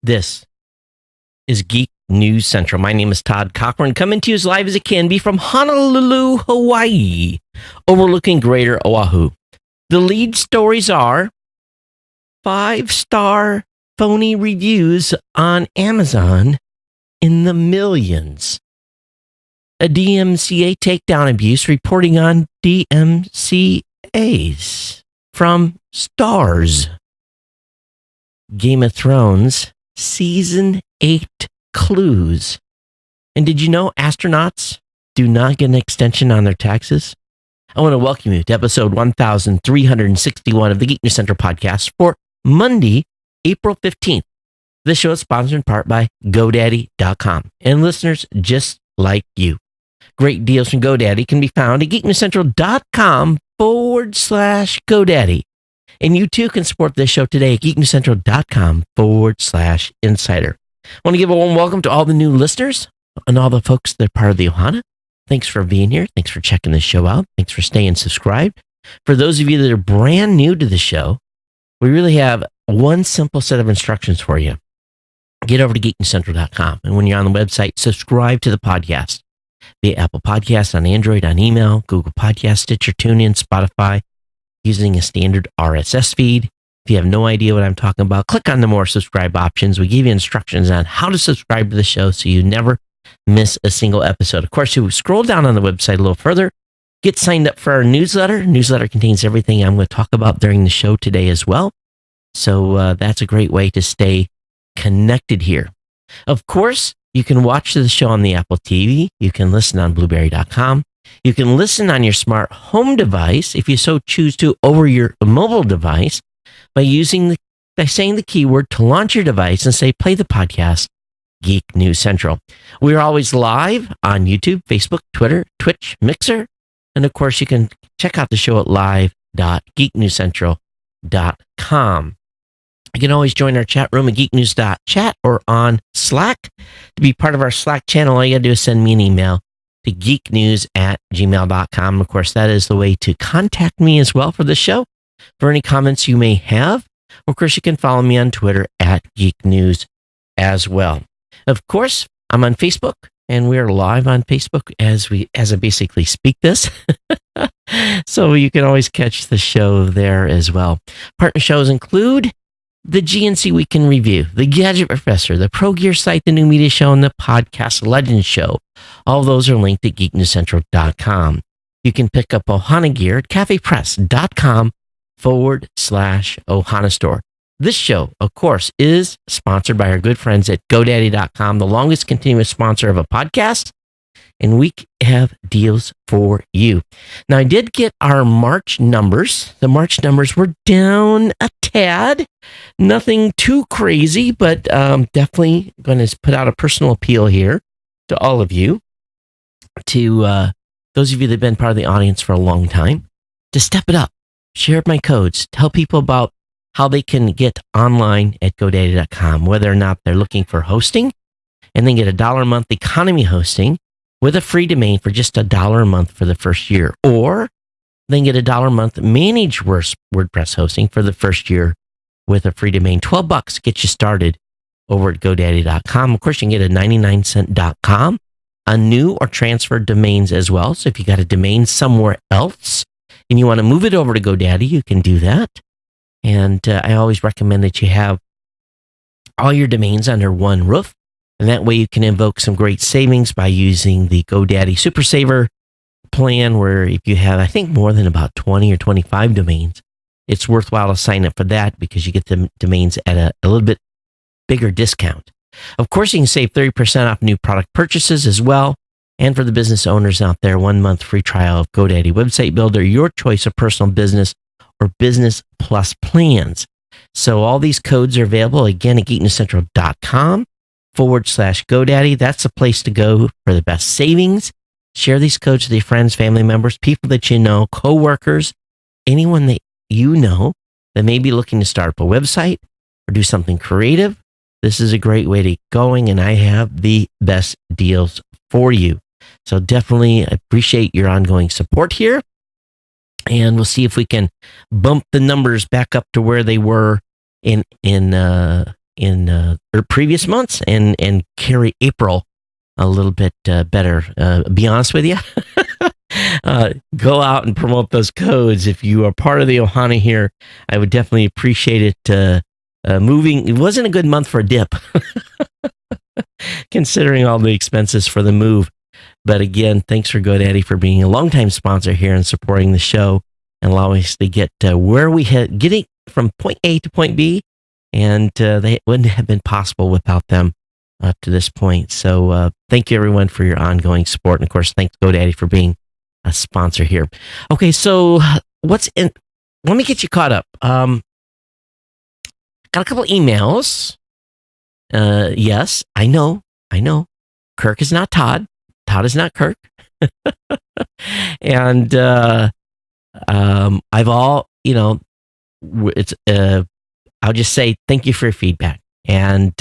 This is Geek News Central. My name is Todd Cochran, coming to you as live as it can be from Honolulu, Hawaii, overlooking Greater Oahu. The lead stories are 5-star phony reviews on Amazon in the millions. A DMCA takedown abuse reporting on DMCAs from Stars. Game of Thrones Season 8 clues. And did you know astronauts do not get an extension on their taxes? I want to welcome you to episode 1361 of the Geek News Central podcast for Monday, April 15th. This show is sponsored in part by GoDaddy.com and listeners just like you. Great deals from GoDaddy can be found at geeknewscentral.com/GoDaddy. And you too can support this show today at geeknewscentral.com/insider. I want to give a warm welcome to all the new listeners and all the folks that are part of the Ohana. Thanks for being here. Thanks for checking the show out. Thanks for staying subscribed. For those of you that are brand new to the show, we really have one simple set of instructions for you. Get over to geeknewscentral.com. And when you're on the website, subscribe to the podcast via Apple Podcasts, on Android, on email, Google Podcasts, Stitcher, TuneIn, Spotify, using a standard RSS feed. If you have no idea what I'm talking about, click on the more subscribe options. We give you instructions on how to subscribe to the show so you never miss a single episode. Of course, you scroll down on the website a little further, get signed up for our newsletter. Newsletter contains everything I'm going to talk about during the show today as well. So that's a great way to stay connected here. Of course, you can watch the show on the Apple TV. You can listen on blueberry.com. You can listen on your smart home device, if you so choose to, over your mobile device by saying the keyword to launch your device and say, play the podcast, Geek News Central. We're always live on YouTube, Facebook, Twitter, Twitch, Mixer. And of course, you can check out the show at live.geeknewscentral.com. You can always join our chat room at geeknews.chat or on Slack. To be part of our Slack channel, all you got to do is send me an email to geeknews@gmail.com. Of course, that is the way to contact me as well for the show. For any comments you may have, of course, you can follow me on Twitter at Geek News as well. Of course, I'm on Facebook, and we are live on Facebook as I basically speak this. So you can always catch the show there as well. Partner shows include the GNC Weekend Review, the Gadget Professor, the Pro Gear Site, the New Media Show, and the Podcast Legends Show. All those are linked at geeknewscentral.com. You can pick up Ohana gear at cafepress.com/Ohana store. This show, of course, is sponsored by our good friends at GoDaddy.com, the longest continuous sponsor of a podcast. And we have deals for you. Now, I did get our March numbers. The March numbers were down a tad. Nothing too crazy, but definitely going to put out a personal appeal here to all of you, to those of you that have been part of the audience for a long time, to step it up. Share my codes. Tell people about how they can get online at GoDaddy.com, whether or not they're looking for hosting, and then get $1 a month economy hosting with a free domain for just $1 a month for the first year, or then get $1 a month managed WordPress hosting for the first year with a free domain. $12 get you started over at GoDaddy.com. Of course, you can get a 99-cent .com, a new or transferred domains as well. So if you got a domain somewhere else and you want to move it over to GoDaddy, you can do that. And I always recommend that you have all your domains under one roof. And that way you can invoke some great savings by using the GoDaddy Super Saver plan, where if you have, I think, more than about 20 or 25 domains, it's worthwhile to sign up for that because you get the domains at a little bit bigger discount. Of course, you can save 30% off new product purchases as well. And for the business owners out there, 1 month free trial of GoDaddy Website Builder, your choice of personal business or business plus plans. So all these codes are available again at geeknewscentral.com/GoDaddy. That's the place to go for the best savings. Share these codes with your friends, family members, people that you know, coworkers, anyone that you know that may be looking to start up a website or do something creative. This is a great way to get going, and I have the best deals for you. So definitely appreciate your ongoing support here. And we'll see if we can bump the numbers back up to where they were in previous months and carry April a little bit better. Be honest with you. Go out and promote those codes. If you are part of the Ohana here, I would definitely appreciate it. Moving, it wasn't a good month for a dip, considering all the expenses for the move. But again, thanks for GoDaddy for being a longtime sponsor here and supporting the show and allowing us to get where we had getting from point A to point B. And they wouldn't have been possible without them up to this point. So thank you everyone for your ongoing support. And of course, thanks GoDaddy for being a sponsor here. Okay, so let me get you caught up. Got a couple emails. Yes, I know. Kirk is not Todd. Todd is not Kirk. And I'll just say thank you for your feedback. And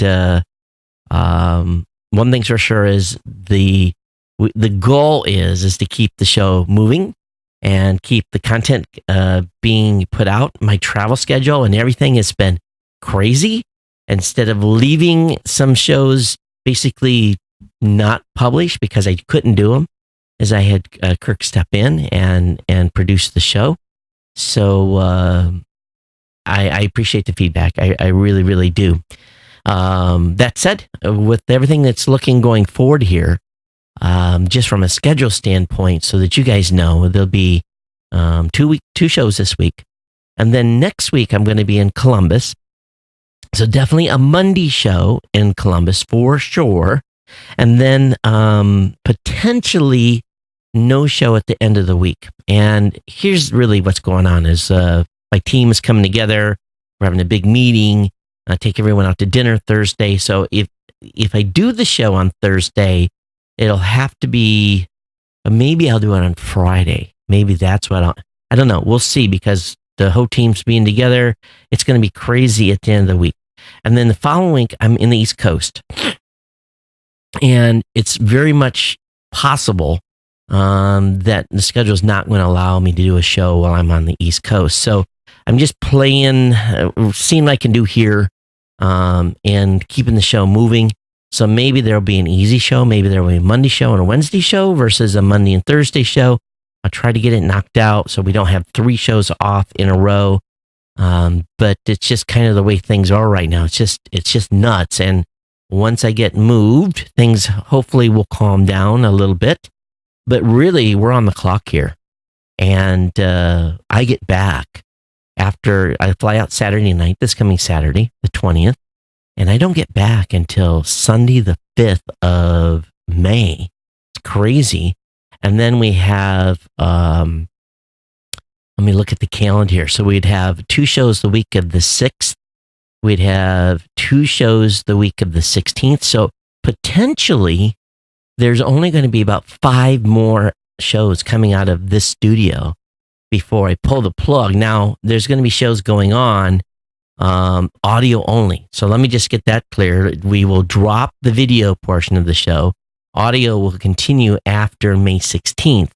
one thing's for sure is the goal is to keep the show moving and keep the content being put out. My travel schedule and everything has been crazy. Instead of leaving some shows basically not published because I couldn't do them, as I had Kirk step in and produce the show. So I appreciate the feedback. I really, really do. That said, with everything that's looking going forward here, just from a schedule standpoint, so that you guys know, there'll be 2 shows this week. And then next week, I'm going to be in Columbus. So definitely a Monday show in Columbus for sure. And then potentially no show at the end of the week. And here's really what's going on is my team is coming together. We're having a big meeting. I take everyone out to dinner Thursday. So if I do the show on Thursday, it'll have to be, maybe I'll do it on Friday. Maybe that's what I don't know. We'll see, because the whole team's being together. It's going to be crazy at the end of the week. And then the following week, I'm in the East Coast. And it's very much possible that the schedule is not going to allow me to do a show while I'm on the East Coast. So I'm just playing, seeing what I can do here, and keeping the show moving. So maybe there'll be an easy show. Maybe there will be a Monday show and a Wednesday show versus a Monday and Thursday show. I'll try to get it knocked out so we don't have 3 shows off in a row. But it's just kind of the way things are right now. It's just nuts. And once I get moved, things hopefully will calm down a little bit. But really, we're on the clock here. And I get back after I fly out Saturday night, this coming Saturday, the 20th. And I don't get back until Sunday, the 5th of May. It's crazy. And then we have, let me look at the calendar here. So we'd have 2 shows the week of the 6th. We'd have 2 shows the week of the 16th. So potentially there's only going to be about 5 more shows coming out of this studio before I pull the plug. Now, there's going to be shows going on, audio only. So let me just get that clear. We will drop the video portion of the show. Audio will continue after May 16th.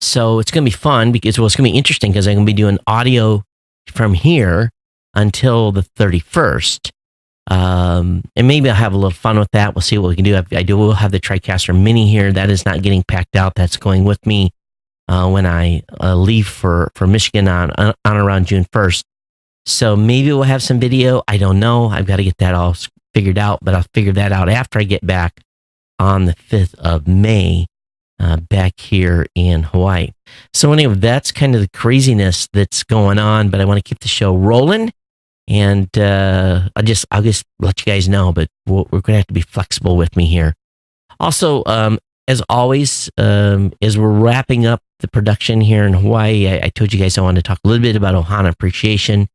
So it's going to be fun because, well, it's going to be interesting because I'm going to be doing audio from here until the 31st. And maybe I'll have a little fun with that. We'll see what we can do. We'll have the TriCaster Mini here. That is not getting packed out. That's going with me when I leave for Michigan on around June 1st. So maybe we'll have some video. I don't know. I've got to get that all figured out, but I'll figure that out after I get back on the 5th of May back here in Hawaii. So anyway, that's kind of the craziness that's going on, but I want to keep the show rolling. And I'll just let you guys know, but we're going to have to be flexible with me here. Also, as always, as we're wrapping up the production here in Hawaii, I told you guys I wanted to talk a little bit about Ohana appreciation.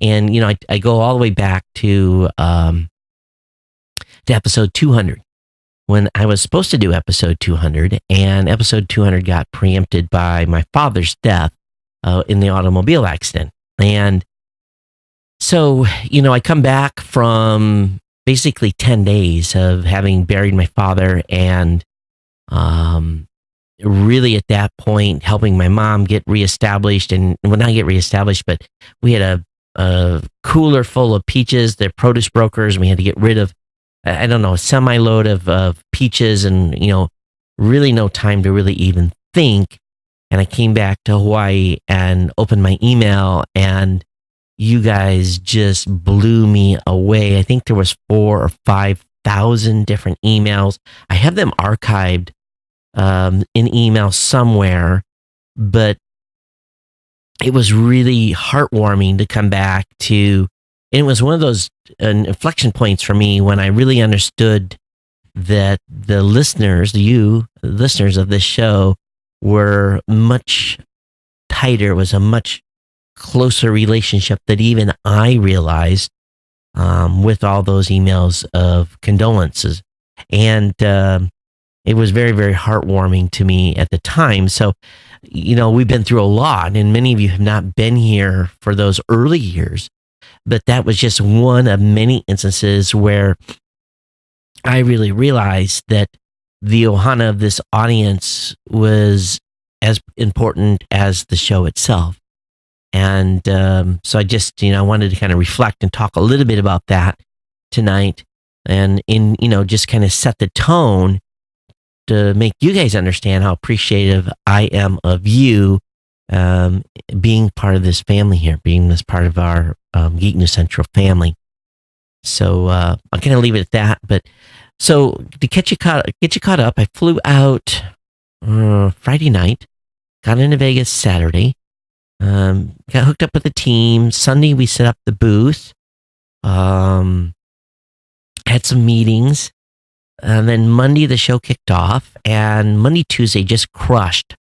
And, I go all the way back to episode 200, when I was supposed to do episode 200, and episode 200 got preempted by my father's death in the automobile accident. And so, I come back from basically 10 days of having buried my father and really at that point helping my mom get reestablished, and well, not get reestablished, but we had a cooler full of peaches. They're produce brokers. And we had to get rid of, I don't know, a semi load of peaches, and really no time to really even think. And I came back to Hawaii and opened my email, and you guys just blew me away. I think there was 4,000 or 5,000 different emails. I have them archived in email somewhere, but it was really heartwarming to come back to. And it was one of those inflection points for me when I really understood that the listeners of this show, were much tighter. It was a much closer relationship that even I realized with all those emails of condolences. And it was very, very heartwarming to me at the time. So, we've been through a lot, and many of you have not been here for those early years, but that was just one of many instances where I really realized that the ohana of this audience was as important as the show itself. And so I just, I wanted to kind of reflect and talk a little bit about that tonight, and just kind of set the tone to make you guys understand how appreciative I am of you being part of this family here, being this part of our Geek News Central family. So I'll kind of leave it at that. But so to get you caught up, I flew out Friday night, got into Vegas Saturday, got hooked up with the team. Sunday we set up the booth, had some meetings, and then Monday the show kicked off, and Monday, Tuesday just crushed,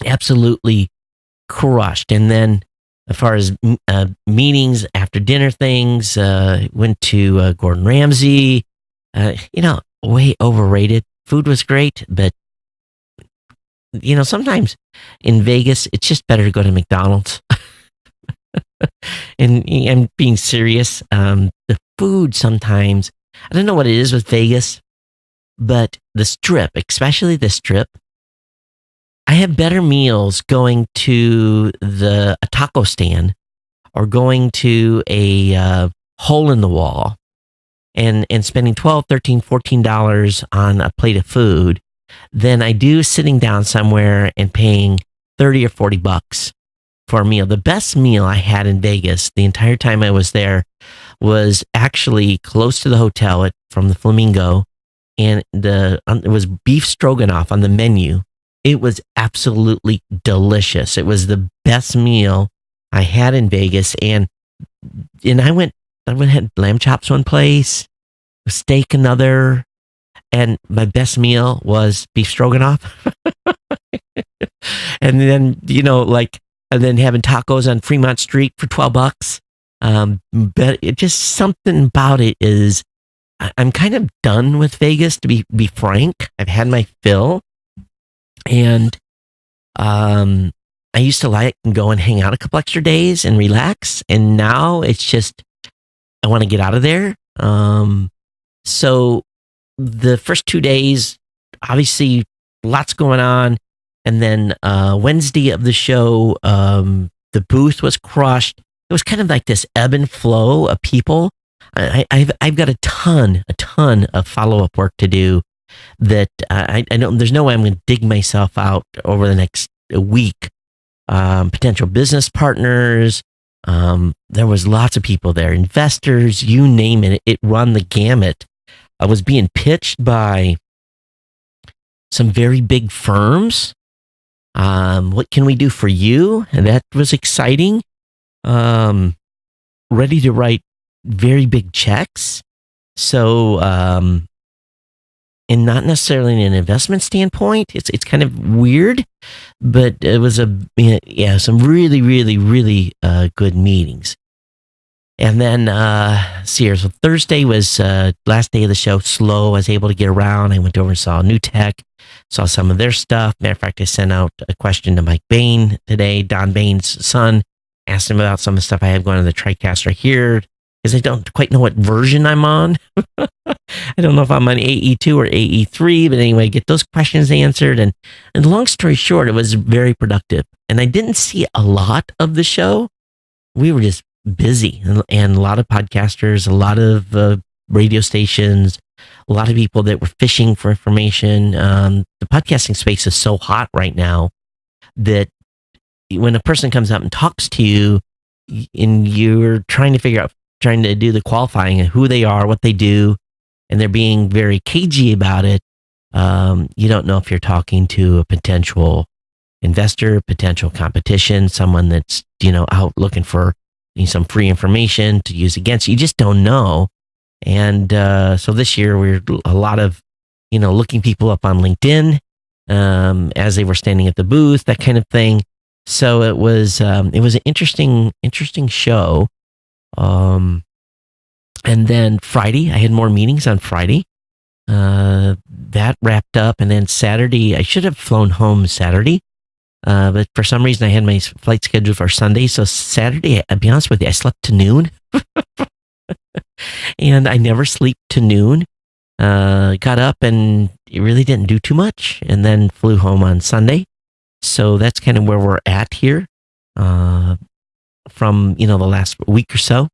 absolutely crushed. And then as far as meetings, after dinner things, went to Gordon Ramsay. Way overrated. Food was great, but sometimes in Vegas, it's just better to go to McDonald's. and I'm being serious. The food sometimes, I don't know what it is with Vegas, but the Strip, especially the Strip, I have better meals going to a taco stand or going to a hole in the wall and spending $12, $13, $14 on a plate of food than I do sitting down somewhere and paying $30 or $40 for a meal. The best meal I had in Vegas the entire time I was there was actually close to the hotel from the Flamingo, and it was beef stroganoff on the menu. It was absolutely delicious. It was the best meal I had in Vegas, and I went had lamb chops one place, steak another, and my best meal was beef stroganoff. And then and then having tacos on Fremont Street for $12. But it just, something about it is, I'm kind of done with Vegas, to be frank. I've had my fill, and I used to like and go and hang out a couple extra days and relax, and now it's just, I want to get out of there. So the first 2 days, obviously lots going on. And then Wednesday of the show, the booth was crushed. It was kind of like this ebb and flow of people. I've got a ton of follow-up work to do that I know there's no way I'm going to dig myself out over the next week. Potential business partners. There was lots of people there, investors, you name it. It run the gamut. I was being pitched by some very big firms. What can we do for you? And that was exciting. Ready to write very big checks. So, and not necessarily in an investment standpoint. It's kind of weird, but it was some really, really, really good meetings. And then, so Thursday was last day of the show, slow. I was able to get around. I went over and saw New Tech, saw some of their stuff. Matter of fact, I sent out a question to Mike Bain today, Don Bain's son, asked him about some of the stuff I have going on the TriCaster here, because I don't quite know what version I'm on. I don't know if I'm on AE2 or AE3, but anyway, get those questions answered. And long story short, it was very productive. And I didn't see a lot of the show, we were just busy, and a lot of podcasters, a lot of radio stations, a lot of people that were fishing for information. The podcasting space is so hot right now that when a person comes up and talks to you, and you're trying to figure out, trying to do the qualifying of who they are, what they do, and they're being very cagey about it, you don't know if you're talking to a potential investor, potential competition, someone that's, out looking for some free information to use against you. You just don't know. And so this year we're a lot of, looking people up on LinkedIn as they were standing at the booth, that kind of thing. So it was an interesting show. And then Friday, I had more meetings on Friday. That wrapped up, and then Saturday, I should have flown home Saturday, but for some reason I had my flight scheduled for Sunday. So Saturday, I'll be honest with you, I slept to noon, and I never sleep to noon. Got up and really didn't do too much, and then flew home on Sunday. So that's kind of where we're at here, from the last week or so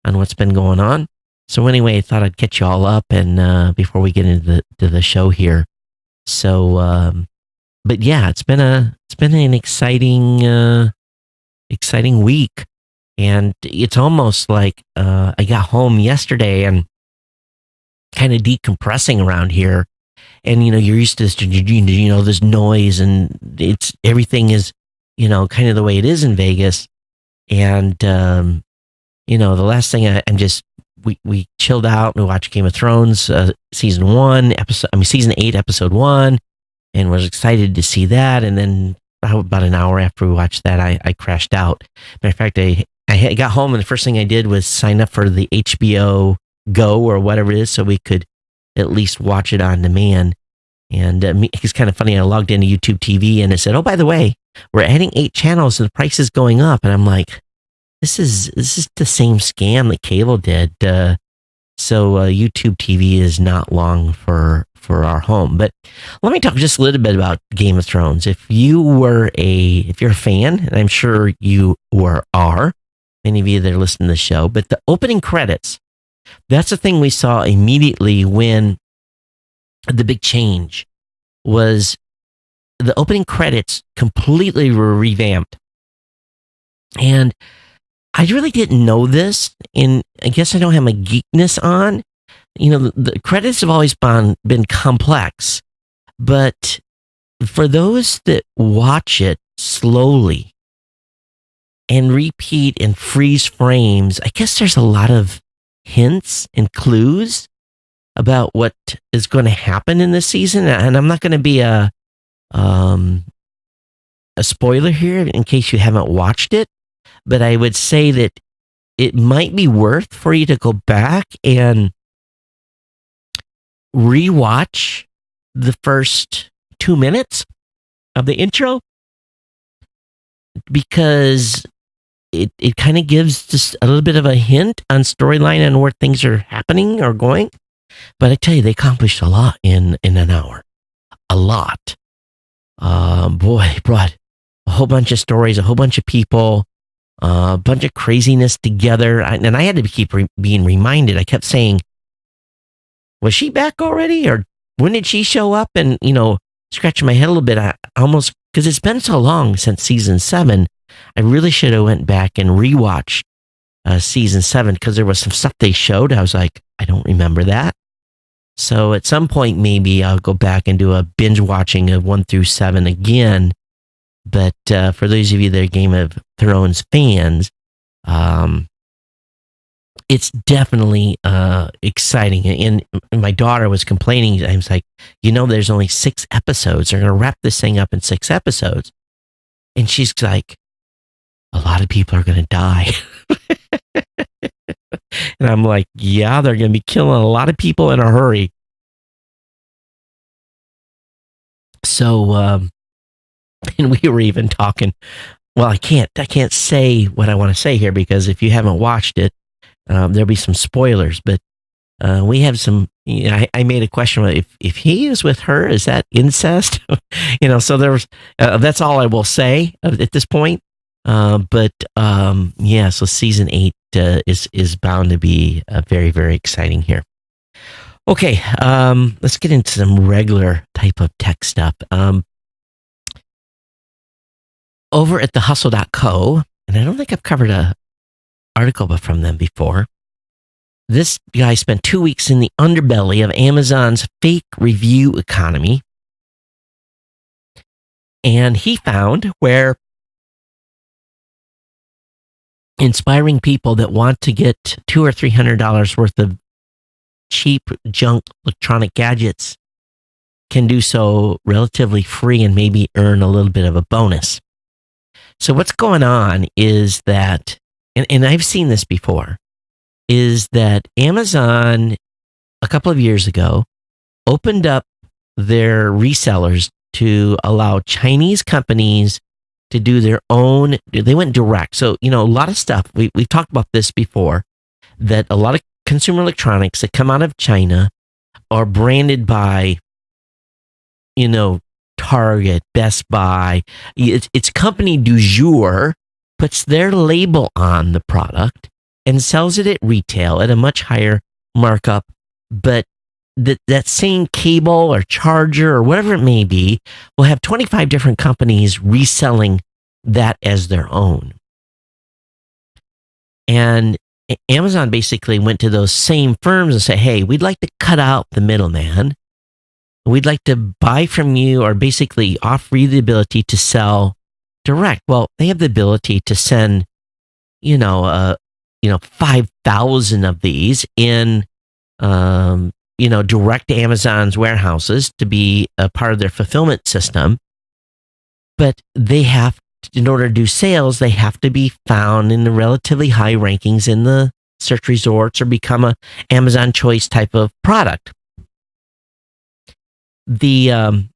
on what's been going on. So anyway, I thought I'd catch you all up, and before we get into the show here. So, but yeah, it's been an exciting week, and it's almost like I got home yesterday and kind of decompressing around here. And you're used to this, this noise, and everything is kind of the way it is in Vegas. And the last thing we chilled out and we watched Game of Thrones season 8, episode 1, and was excited to see that. And then about an hour after we watched that, I crashed out. Matter of fact, I got home, and the first thing I did was sign up for the HBO Go or whatever it is, so we could at least watch it on demand. And it's kind of funny. I logged into YouTube TV, and it said, "Oh, by the way, we're adding 8 channels, and the price is going up." And I'm like, "This is the same scam that cable did." So YouTube TV is not long for our home. But let me talk just a little bit about Game of Thrones. If you're a fan, and I'm sure you are, many of you that are listening to the show, but the opening credits, that's the thing we saw immediately when the big change was. The opening credits completely were revamped. And I really didn't know this, and I guess I don't have my geekness on. The credits have always been complex, but for those that watch it slowly and repeat and freeze frames, I guess there's a lot of hints and clues about what is going to happen in this season. And I'm not going to be a spoiler here in case you haven't watched it, but I would say that it might be worth for you to go back and rewatch the first 2 minutes of the intro, because it kind of gives just a little bit of a hint on storyline and where things are happening or going. But I tell you, they accomplished a lot in an hour. A lot. Boy, brought a whole bunch of stories, a whole bunch of people, a bunch of craziness together. And I had to keep being reminded. I kept saying, was she back already? Or when did she show up? And, scratching my head a little bit. I almost, because it's been so long since season 7, I really should have went back and rewatched season 7, because there was some stuff they showed. I was like, I don't remember that. So at some point, maybe I'll go back and do a binge watching of 1 through 7 again. But for those of you that are Game of Thrones fans, it's definitely exciting. And my daughter was complaining. I was like, there's only 6 episodes. They're going to wrap this thing up in 6 episodes. And she's like, a lot of people are going to die. And I'm like, yeah, they're going to be killing a lot of people in a hurry. So, and we were even talking, well, I can't say what I want to say here, because if you haven't watched it, there'll be some spoilers, but we have some, I made a question, if he is with her, is that incest? So there was, that's all I will say at this point. So season 8 is bound to be very, very exciting here. Okay, let's get into some regular type of tech stuff. Over at thehustle.co, and I don't think I've covered a article from them before. This guy spent 2 weeks in the underbelly of Amazon's fake review economy. And he found where inspiring people that want to get $200 or $300 worth of cheap junk electronic gadgets can do so relatively free and maybe earn a little bit of a bonus. So what's going on is that, and I've seen this before, is that Amazon a couple of years ago opened up their resellers to allow Chinese companies to do their own. They went direct. So, a lot of stuff, we've talked about this before, that a lot of consumer electronics that come out of China are branded by, Target, Best Buy. It's company du jour puts their label on the product and sells it at retail at a much higher markup, but that same cable or charger or whatever it may be will have 25 different companies reselling that as their own. And Amazon basically went to those same firms and said, hey, we'd like to cut out the middleman. We'd like to buy from you, or basically offer you the ability to sell direct. Well, they have the ability to send, 5,000 of these in, direct to Amazon's warehouses to be a part of their fulfillment system. But they have, in order to do sales, they have to be found in the relatively high rankings in the search resorts or become a Amazon choice type of product. And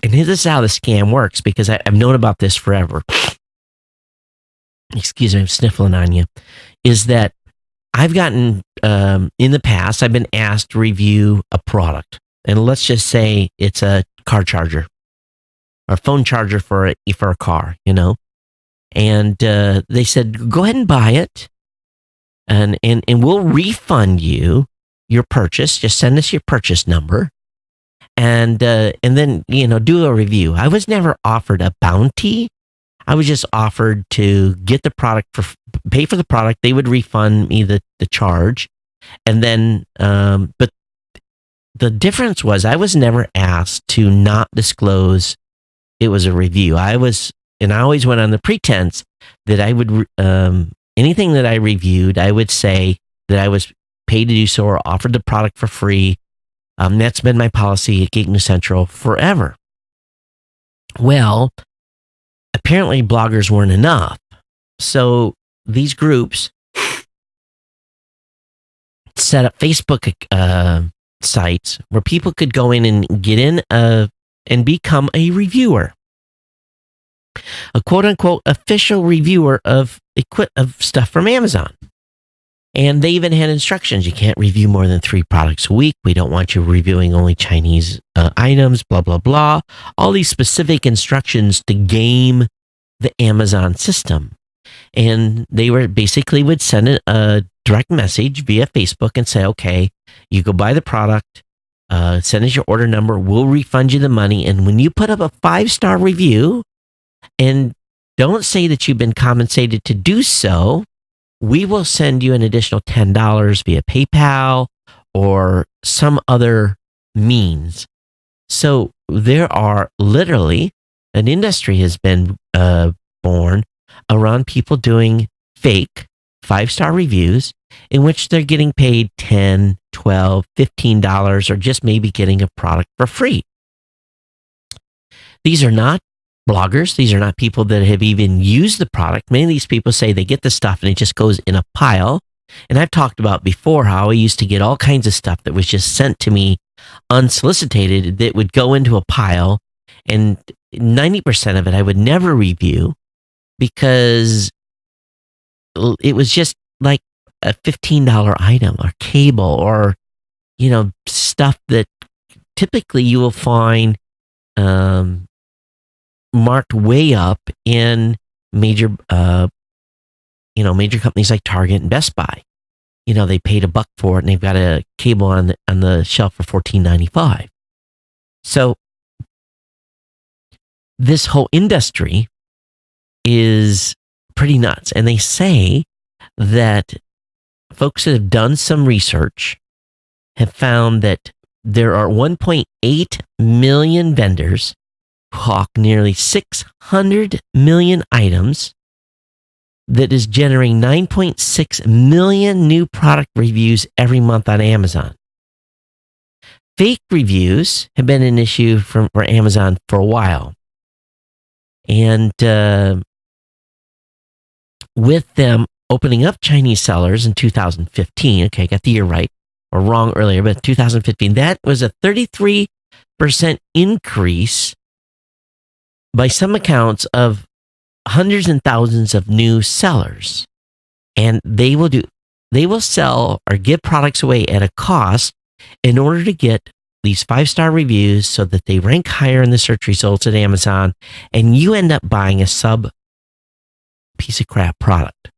this is how the scam works, because I've known about this forever. Excuse me, I'm sniffling on you. Is that I've gotten, in the past, I've been asked to review a product. And let's just say it's a car charger or a phone charger for a car, And they said, go ahead and buy it. And we'll refund you your purchase. Just send us your purchase number, and then do a review. I was never offered a bounty. I was just offered to get the product pay for the product. They would refund me the charge, and then but the difference was I was never asked to not disclose it was a review. I always went on the pretense that I would anything that I reviewed, I would say that I was paid to do so or offered the product for free. That's been my policy at Geek News Central forever. Well, apparently bloggers weren't enough. So these groups set up Facebook sites where people could go in and get in and become a reviewer. A quote unquote official reviewer of stuff from Amazon. And they even had instructions. You can't review more than 3 products a week. We don't want you reviewing only Chinese items, blah, blah, blah. All these specific instructions to game the Amazon system. And they would send a direct message via Facebook and say, okay, you go buy the product, send us your order number, we'll refund you the money. And when you put up a 5-star review and don't say that you've been compensated to do so, we will send you an additional $10 via PayPal or some other means. So there are literally, an industry has been born around people doing fake 5-star reviews in which they're getting paid $10, $12, $15, or just maybe getting a product for free. These are not bloggers. These are not people that have even used the product. Many of these people say they get the stuff and it just goes in a pile. And I've talked about before how I used to get all kinds of stuff that was just sent to me unsolicited that would go into a pile, and 90% of it I would never review because it was just like a $15 item or cable or, stuff that typically you will find marked way up in major, major companies like Target and Best Buy. They paid $1 for it, and they've got a cable on the shelf for $14.95. So this whole industry is pretty nuts, and they say that folks that have done some research have found that there are 1.8 million vendors who hawk nearly 600 million items that is generating 9.6 million new product reviews every month on Amazon. Fake reviews have been an issue for Amazon for a while. And with them opening up Chinese sellers in 2015, okay, I got the year right or wrong earlier, but 2015, that was a 33% increase by some accounts of hundreds and thousands of new sellers. And they will sell or give products away at a cost in order to get these 5-star reviews so that they rank higher in the search results at Amazon, and you end up buying a sub piece of crap product.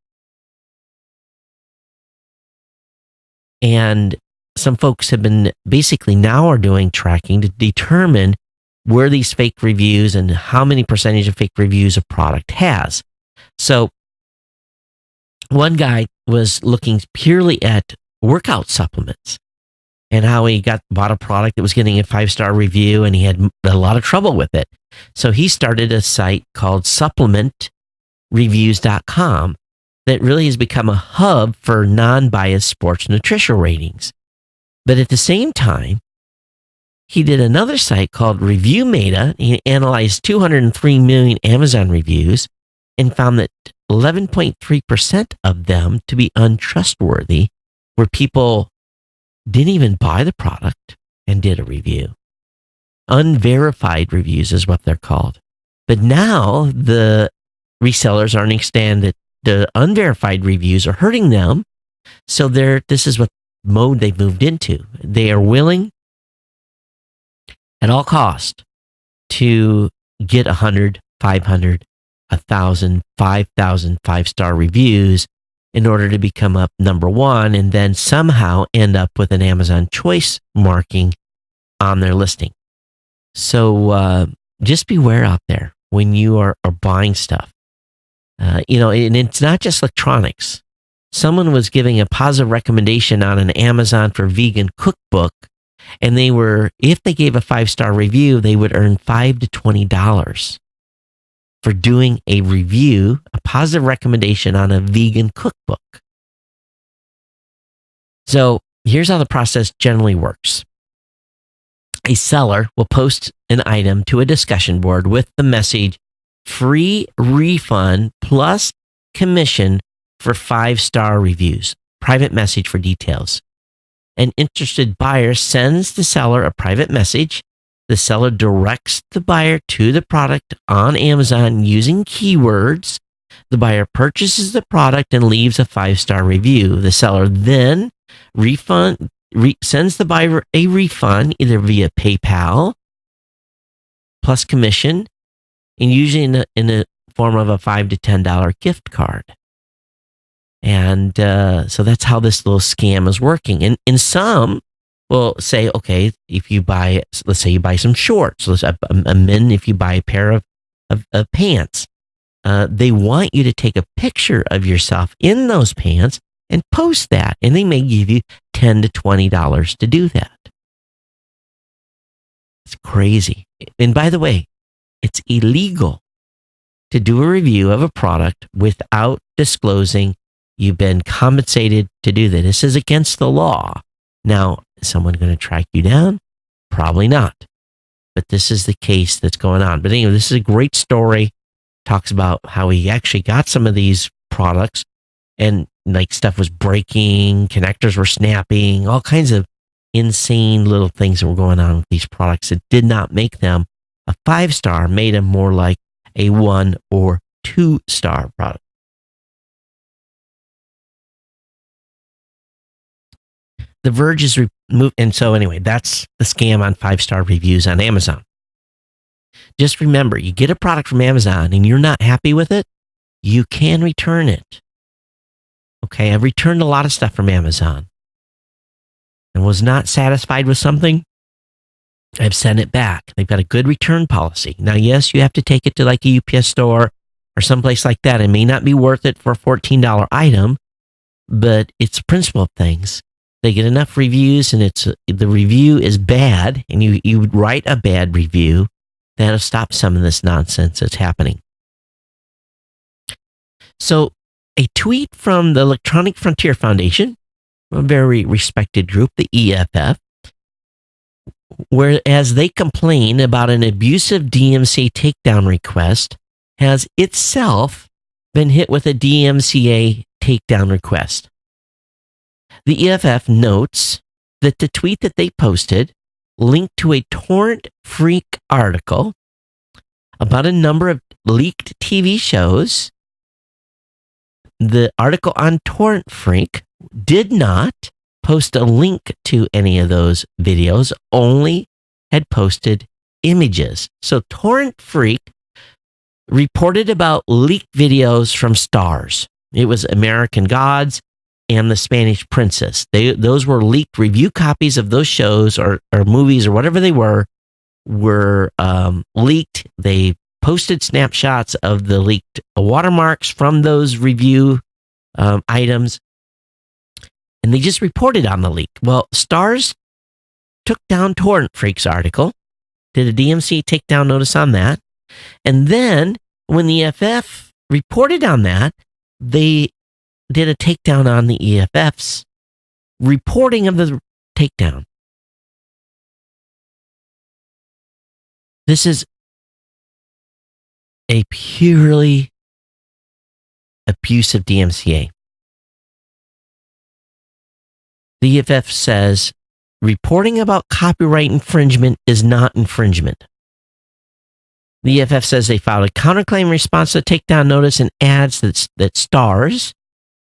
And some folks have been basically now are doing tracking to determine where these fake reviews and how many percentage of fake reviews a product has. So one guy was looking purely at workout supplements and how he bought a product that was getting a 5-star review, and he had a lot of trouble with it. So he started a site called supplementreviews.com that really has become a hub for non-biased sports nutritional ratings. But at the same time, he did another site called Review Meta. He analyzed 203 million Amazon reviews and found that 11.3% of them to be untrustworthy, where people didn't even buy the product and did a review. Unverified reviews is what they're called. But now the resellers are understanding that the unverified reviews are hurting them. So this is what mode they've moved into. They are willing at all cost to get 100, 500, 1,000, 5,000 5-star reviews in order to become up number one, and then somehow end up with an Amazon choice marking on their listing. So just beware out there when you are buying stuff. And it's not just electronics. Someone was giving a positive recommendation on an Amazon for vegan cookbook, and if they gave a 5-star review, they would earn $5 to $20 for doing a review, a positive recommendation on a vegan cookbook. So here's how the process generally works. A seller will post an item to a discussion board with the message, free refund plus commission for 5-star reviews. Private message for details. An interested buyer sends the seller a private message. The seller directs the buyer to the product on Amazon using keywords. The buyer purchases the product and leaves a 5-star review. The seller then sends the buyer a refund either via PayPal plus commission, and usually in the form of a $5 to $10 gift card. And so that's how this little scam is working. And some will say, okay, if you buy, let's say you buy some shorts, a men, if you buy a pair of pants, they want you to take a picture of yourself in those pants and post that. And they may give you $10 to $20 to do that. It's crazy. And by the way, it's illegal to do a review of a product without disclosing you've been compensated to do that. This is against the law. Now, is someone going to track you down? Probably not. But this is the case that's going on. But anyway, this is a great story. Talks about how he actually got some of these products and like stuff was breaking, connectors were snapping, all kinds of insane little things that were going on with these products that did not make them a 5-star, made them more like a 1 or 2-star product. The Verge is removed. And so anyway, that's the scam on 5-star reviews on Amazon. just remember, you get a product from Amazon and you're not happy with it, you can return it. Okay, I've returned a lot of stuff from Amazon and was not satisfied with something. I've sent it back. They've got a good return policy. Now, yes, you have to take it to like a UPS store or someplace like that. It may not be worth it for a $14 item, but it's the principle of things. They get enough reviews and the review is bad, and you write a bad review, that'll stop some of this nonsense that's happening. So a tweet from the Electronic Frontier Foundation, a very respected group, the EFF, whereas they complain about an abusive DMCA takedown request, has itself been hit with a DMCA takedown request. The EFF notes that the tweet that they posted linked to a Torrent Freak article about a number of leaked TV shows. The article on Torrent Freak did not post a link to any of those videos, only had posted images. So Torrent Freak reported about leaked videos from Stars. It was American Gods and The Spanish Princess. Those were leaked review copies of those shows or movies or whatever they were leaked. They posted snapshots of the leaked watermarks from those review items, and they just reported on the leak. Well, Stars took down Torrent Freak's article, did a DMC takedown notice on that, and then when the EFF reported on that, they did a takedown on the EFF's reporting of the takedown. This is a purely abusive DMCA. The EFF says reporting about copyright infringement is not infringement. The EFF says they filed a counterclaim response to the takedown notice and adds that Stars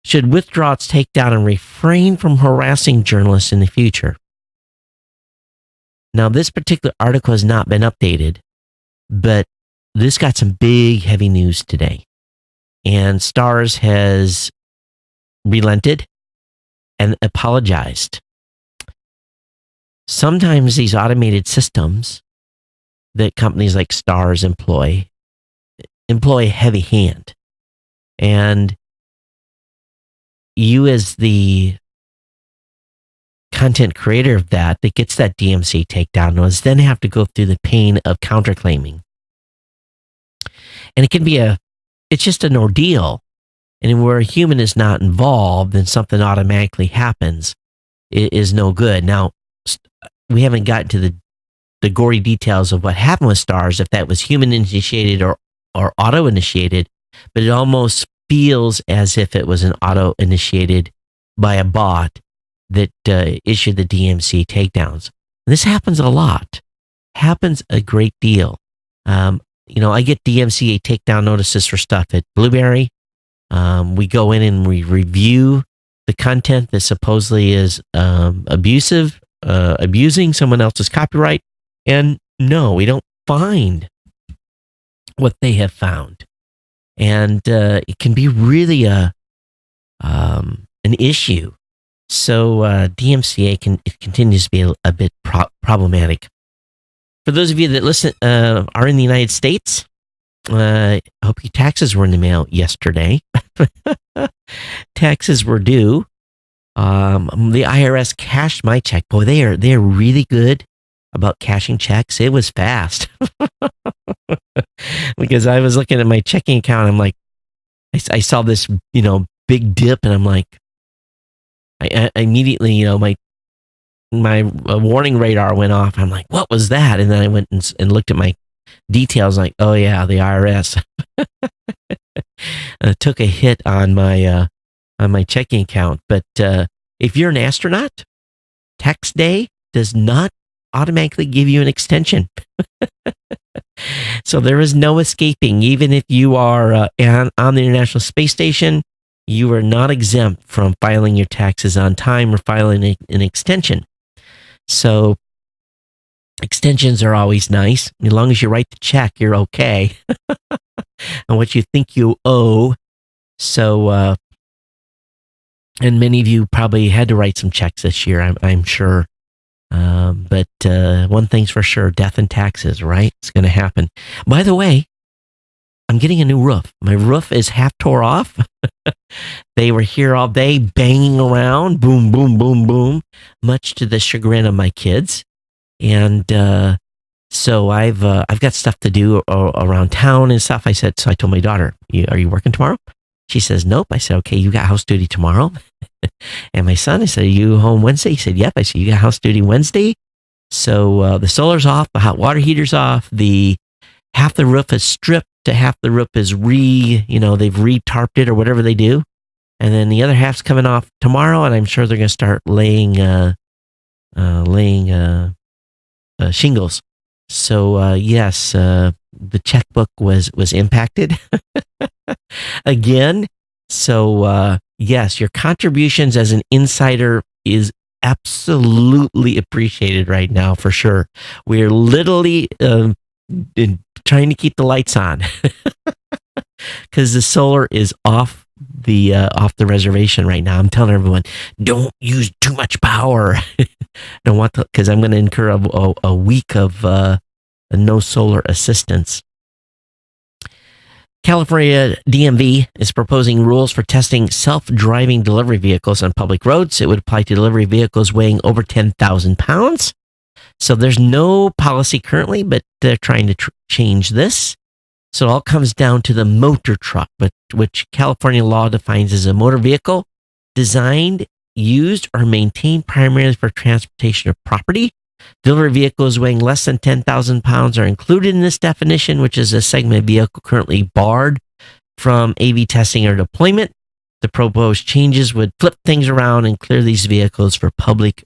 should withdraw its takedown and refrain from harassing journalists in the future. Now, this particular article has not been updated, but this got some big, heavy news today. And Stars has relented and apologized. Sometimes these automated systems that companies like Stars employ a heavy hand. And you as the content creator of that gets that DMCA takedown notice, then have to go through the pain of counterclaiming. And it can be it's just an ordeal. And where a human is not involved and something automatically happens, it is no good. Now, we haven't gotten to the gory details of what happened with Stars, if that was human initiated or auto initiated, but it almost feels as if it was an auto initiated by a bot that issued the DMC takedowns. This happens a lot, happens a great deal. I get DMCA takedown notices for stuff at Blueberry. We go in and we review the content that supposedly is abusing someone else's copyright. And no, we don't find what they have found. And it can be really an issue. So DMCA continues to be a bit problematic. For those of you that listen are in the United States, I hope your taxes were in the mail yesterday. Taxes were due. The IRS cashed my check. Boy, they're really good about cashing checks. It was fast. Because I was looking at my checking account. I'm like, I saw this, big dip, and I'm like, I immediately, my warning radar went off. I'm like, what was that? And then I went and looked at my details, like, oh yeah, the IRS took a hit on my checking account. But if you're an astronaut, tax day does not automatically give you an extension. So there is no escaping. Even if you are on the International Space Station, you are not exempt from filing your taxes on time or filing an extension. So Extensions are always nice. As long as you write the check, you're okay on what you think you owe. So, and many of you probably had to write some checks this year, I'm sure. But one thing's for sure, death and taxes, right? It's going to happen. By the way, I'm getting a new roof. My roof is half tore off. They were here all day banging around, boom, boom, boom, boom, much to the chagrin of my kids. And so I've got stuff to do around town and stuff. So I told my daughter, are you working tomorrow? She says, nope. I said, okay, you got house duty tomorrow. And my son, I said, are you home Wednesday? He said, yep. I said, you got house duty Wednesday. So the solar's off, the hot water heater's off, half the roof is stripped to half the roof is they've re-tarped it or whatever they do. And then the other half's coming off tomorrow, and I'm sure they're going to start laying shingles. So yes, the checkbook was impacted again. So yes, your contributions as an insider is absolutely appreciated right now for sure. We're literally trying to keep the lights on because the solar is off the reservation right now. I'm telling everyone, don't use too much power. Don't want to, because I'm going to incur a week of no solar assistance. California DMV is proposing rules for testing self-driving delivery vehicles on public roads. It would apply to delivery vehicles weighing over 10,000 pounds. So there's no policy currently, but they're trying to change this. So it all comes down to the motor truck, which California law defines as a motor vehicle designed, used, or maintained primarily for transportation of property. Delivery vehicles weighing less than 10,000 pounds are included in this definition, which is a segment of vehicle currently barred from AV testing or deployment. The proposed changes would flip things around and clear these vehicles for public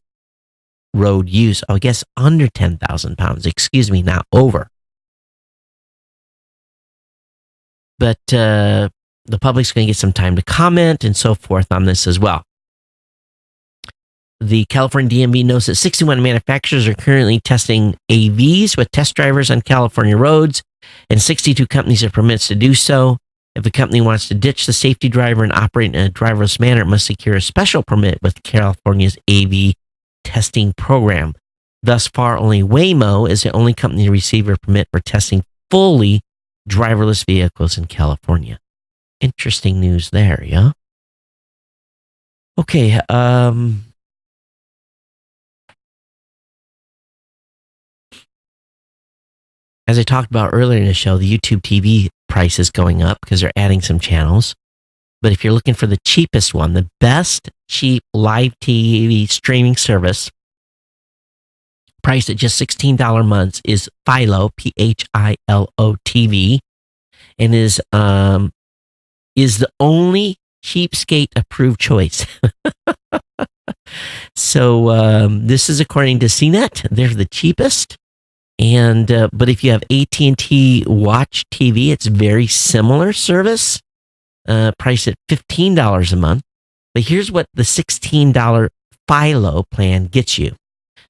road use. I guess under 10,000 pounds, not over. But the public's going to get some time to comment and so forth on this as well. The California DMV knows that 61 manufacturers are currently testing AVs with test drivers on California roads, and 62 companies have permits to do so. If a company wants to ditch the safety driver and operate in a driverless manner, it must secure a special permit with California's AV testing program. Thus far, only Waymo is the only company to receive a permit for testing fully driverless vehicles in California. Interesting news there, yeah? Okay, as I talked about earlier in the show, the YouTube TV price is going up because they're adding some channels. But if you're looking for the cheapest one, the best cheap live TV streaming service, priced at just $16 months, is Philo, Philo TV, and is the only cheapskate approved choice. So this is according to CNET. They're the cheapest. And but if you have AT&T Watch TV, it's very similar service, priced at $15 a month. But here's what the $16 Philo plan gets you.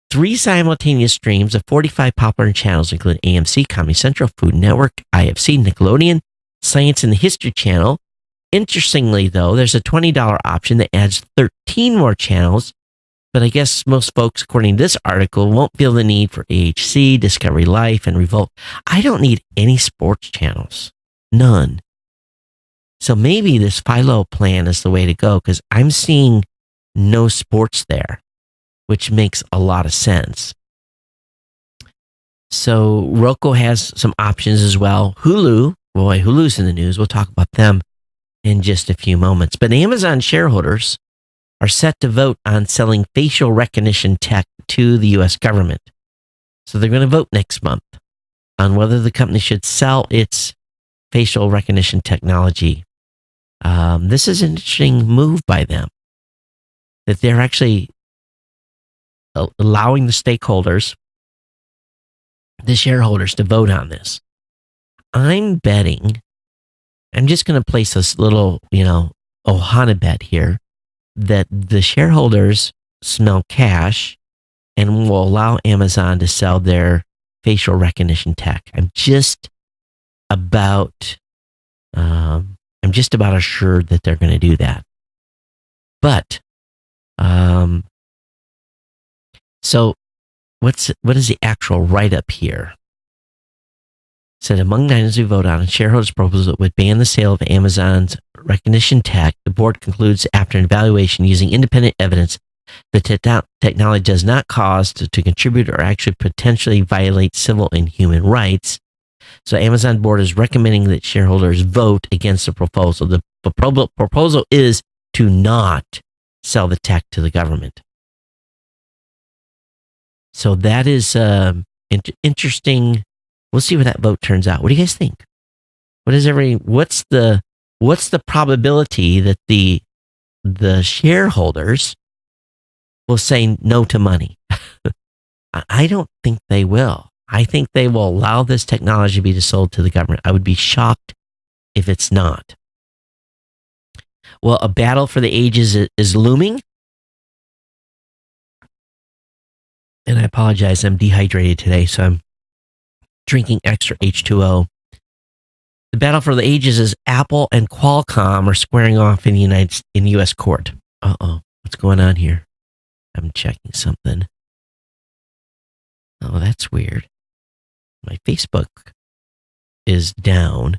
3 simultaneous streams of 45 popular channels, including AMC, Comedy Central, Food Network, IFC, Nickelodeon, Science and the History Channel. Interestingly, though, there's a $20 option that adds 13 more channels. But I guess most folks, according to this article, won't feel the need for AHC, Discovery Life, and Revolt. I don't need any sports channels. None. So maybe this Philo plan is the way to go, because I'm seeing no sports there, which makes a lot of sense. So Roku has some options as well. Hulu's in the news. We'll talk about them in just a few moments. But Amazon shareholders are set to vote on selling facial recognition tech to the U.S. government. So they're going to vote next month on whether the company should sell its facial recognition technology. This is an interesting move by them, that they're actually allowing the stakeholders, the shareholders, to vote on this. I'm betting, I'm just going to place this little, Ohana bet here, that the shareholders smell cash and will allow Amazon to sell their facial recognition tech. I'm just about assured that they're going to do that. But so what is the actual write-up here? It said among items we vote on, shareholders' proposal that would ban the sale of Amazon's recognition tech. The board concludes after an evaluation using independent evidence that technology does not cause to contribute or actually potentially violate civil and human rights. So Amazon board is recommending that shareholders vote against the proposal. The proposal is to not sell the tech to the government. So that is interesting. We'll see what that vote turns out. What do you guys think? What's the probability that the shareholders will say no to money? I don't think they will. I think they will allow this technology to be sold to the government. I would be shocked if it's not. Well, a battle for the ages is looming. And I apologize, I'm dehydrated today, so I'm drinking extra H2O. The battle for the ages is Apple and Qualcomm are squaring off in the U.S. court. Uh-oh, what's going on here? I'm checking something. Oh, that's weird. My Facebook is down.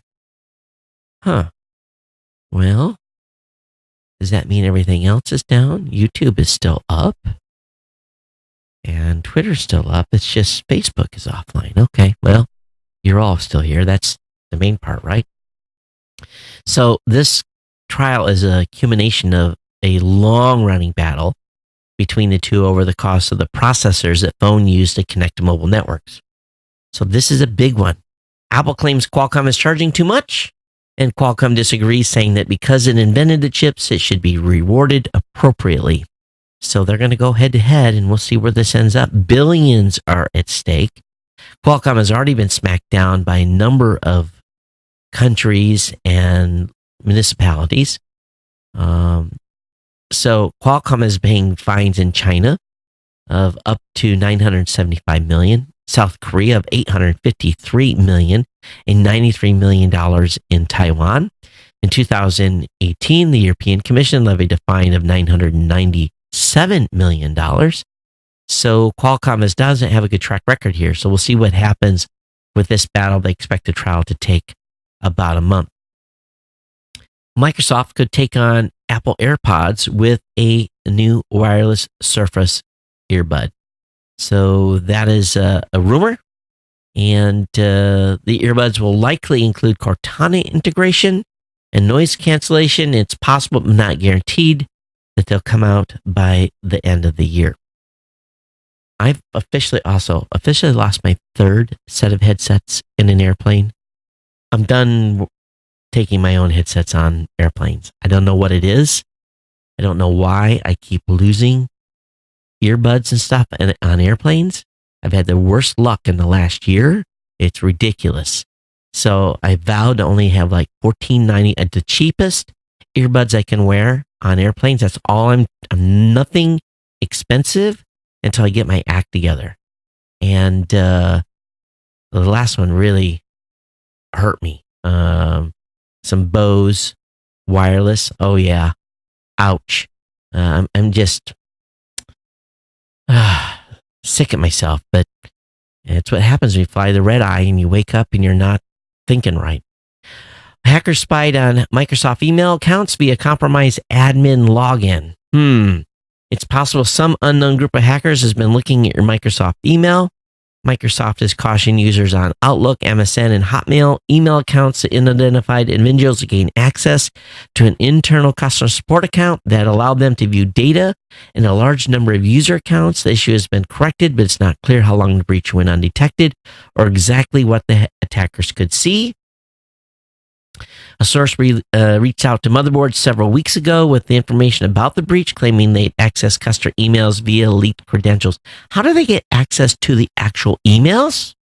Huh. Well, does that mean everything else is down? YouTube is still up. And Twitter's still up. It's just Facebook is offline. Okay, well, you're all still here. That's the main part, right? So this trial is a culmination of a long-running battle between the two over the cost of the processors that phone use to connect to mobile networks. So this is a big one. Apple claims Qualcomm is charging too much, and Qualcomm disagrees, saying that because it invented the chips, it should be rewarded appropriately. So they're going to go head to head, and we'll see where this ends up. Billions are at stake. Qualcomm has already been smacked down by a number of countries and municipalities. So Qualcomm is paying fines in China of up to $975 million, South Korea of $853 million, and $93 million in Taiwan. In 2018, the European Commission levied a fine of $997 million. So Qualcomm doesn't have a good track record here. So we'll see what happens with this battle. They expect the trial to take about a month. Microsoft could take on Apple AirPods with a new wireless Surface earbud. So that is a rumor. And the earbuds will likely include Cortana integration and noise cancellation. It's possible, but not guaranteed, that they'll come out by the end of the year. I've officially lost my third set of headsets in an airplane. I'm done taking my own headsets on airplanes. I don't know what it is. I don't know why I keep losing earbuds and stuff on airplanes. I've had the worst luck in the last year. It's ridiculous. So I vowed to only have like $14.90 at the cheapest earbuds I can wear on airplanes. That's all. I'm nothing expensive until I get my act together. And the last one really hurt me. Some Bose wireless. Oh yeah, ouch. I'm just sick at myself. But it's what happens when you fly the red eye and you wake up and you're not thinking right. Hackers spied on Microsoft email accounts via compromised admin login. It's possible some unknown group of hackers has been looking at your Microsoft email. Microsoft has cautioned users on Outlook, MSN, and Hotmail email accounts that unidentified individuals to gain access to an internal customer support account that allowed them to view data in a large number of user accounts. The issue has been corrected, but it's not clear how long the breach went undetected or exactly what the attackers could see. A source reached out to Motherboard several weeks ago with the information about the breach, claiming they'd accessed customer emails via leaked credentials. How do they get access to the actual emails?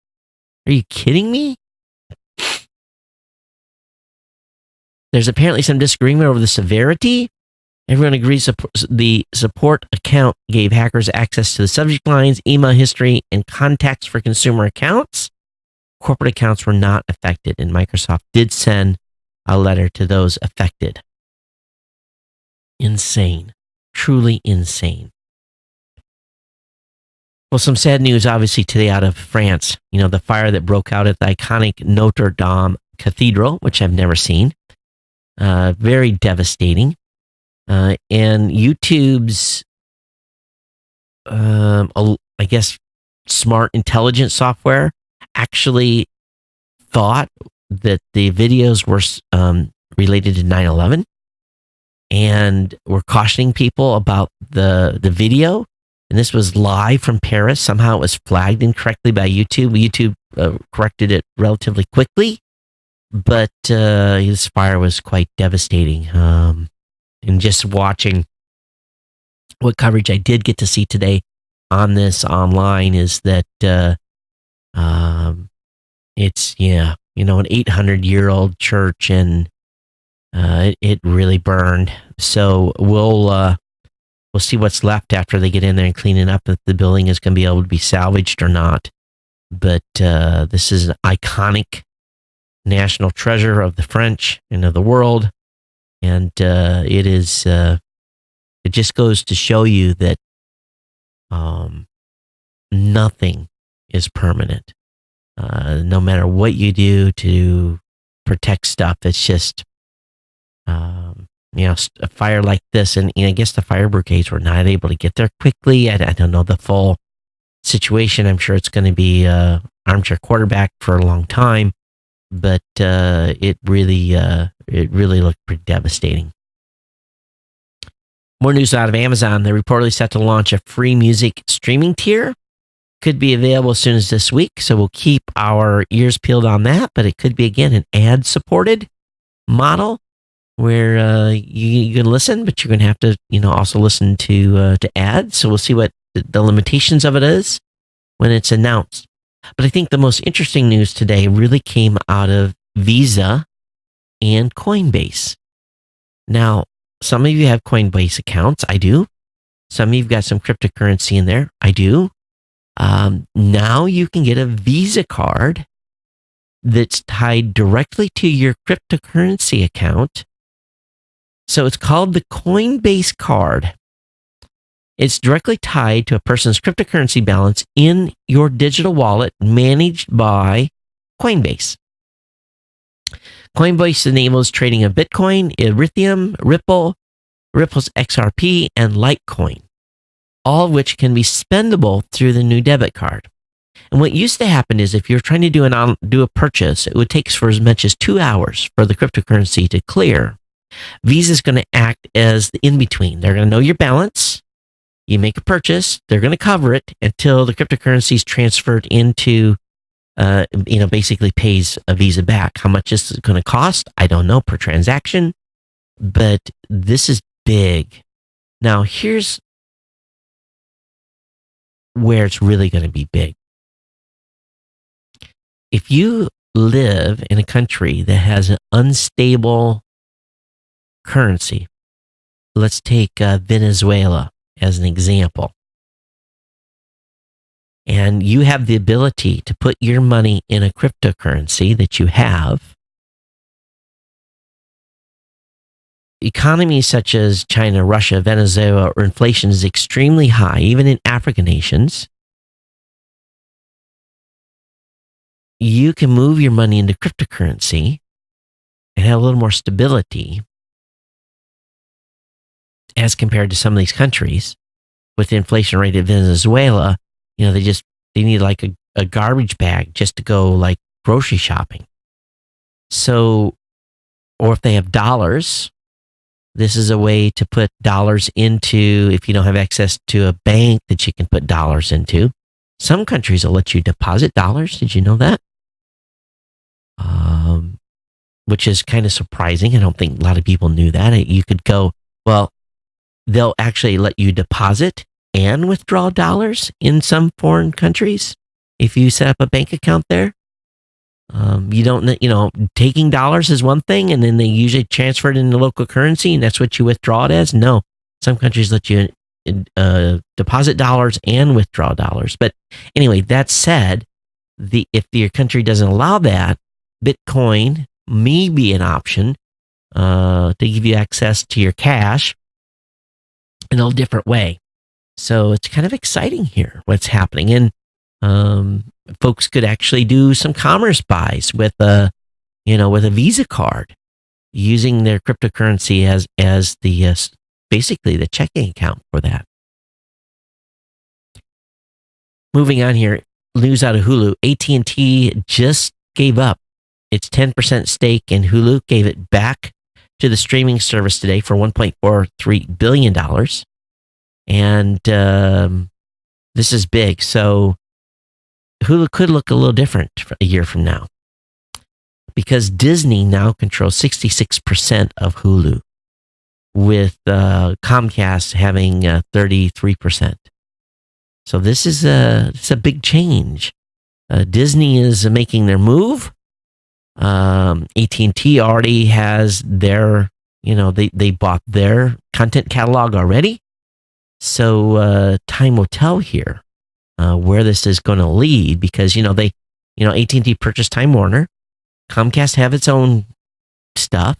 Are you kidding me? There's apparently some disagreement over the severity Everyone agrees the support account gave hackers access to the subject lines, email history, and contacts for consumer accounts. Corporate accounts were not affected, and Microsoft did send a letter to those affected. Insane. Truly insane. Well, some sad news, obviously, today out of France. The fire that broke out at the iconic Notre Dame Cathedral, which I've never seen. Very devastating. And YouTube's, I guess, smart intelligence software actually thought that the videos were related to 9/11 and were cautioning people about the video. And this was live from Paris. Somehow it was flagged incorrectly by YouTube. YouTube corrected it relatively quickly, but this fire was quite devastating. And just watching what coverage I did get to see today on this online is that it's an 800-year-old church, and it really burned. So we'll see what's left after they get in there and clean it up, if the building is going to be able to be salvaged or not. But this is an iconic national treasure of the French and of the world. And it is. It just goes to show you that nothing is permanent. No matter what you do to protect stuff, it's just a fire like this. And I guess the fire brigades were not able to get there quickly. I don't know the full situation. I'm sure it's going to be armchair quarterback for a long time. But it really looked pretty devastating. More news out of Amazon. They're reportedly set to launch a free music streaming tier. Could be available as soon as this week, so we'll keep our ears peeled on that. But it could be, again, an ad-supported model where you can listen, but you're going to have to, also listen to ads. So we'll see what the limitations of it is when it's announced. But I think the most interesting news today really came out of Visa and Coinbase. Now, some of you have Coinbase accounts. I do. Some of you've got some cryptocurrency in there. I do. Now you can get a Visa card that's tied directly to your cryptocurrency account. So it's called the Coinbase card. It's directly tied to a person's cryptocurrency balance in your digital wallet managed by Coinbase. Coinbase enables trading of Bitcoin, Ethereum, Ripple's XRP, and Litecoin, all of which can be spendable through the new debit card. And what used to happen is if you're trying to do a purchase, it would take for as much as 2 hours for the cryptocurrency to clear. Visa is going to act as the in-between. They're going to know your balance. You make a purchase, they're going to cover it until the cryptocurrency is transferred into, basically pays a Visa back. How much is it going to cost? I don't know per transaction, but this is big. Now, here's where it's really going to be big. If you live in a country that has an unstable currency, let's take Venezuela as an example, and you have the ability to put your money in a cryptocurrency that you have, economies such as China, Russia, Venezuela, where inflation is extremely high, even in African nations, you can move your money into cryptocurrency and have a little more stability as compared to some of these countries. With the inflation rate at Venezuela, they need like a garbage bag just to go like grocery shopping. So, or if they have dollars, this is a way to put dollars into, if you don't have access to a bank that you can put dollars into. Some countries will let you deposit dollars. Did you know that? Which is kind of surprising. I don't think a lot of people knew that. You could go, well, they'll actually let you deposit and withdraw dollars in some foreign countries if you set up a bank account there. You don't, taking dollars is one thing, and then they usually transfer it into local currency, and that's what you withdraw it as. No, some countries let you deposit dollars and withdraw dollars. But anyway, that said, if your country doesn't allow that, Bitcoin may be an option to give you access to your cash in a different way. So it's kind of exciting here what's happening, and folks could actually do some commerce buys with a Visa card using their cryptocurrency as the basically the checking account for that. Moving on here, news out of Hulu. AT&T just gave up its 10% stake in Hulu, gave it back to the streaming service today for $1.43 billion. And this is big. So Hulu could look a little different a year from now, because Disney now controls 66% of Hulu, with Comcast having 33%. So this is it's a big change. Disney is making their move. AT&T already has their, they bought their content catalog already. So time will tell here where this is going to lead, because AT&T purchased Time Warner. Comcast have its own stuff.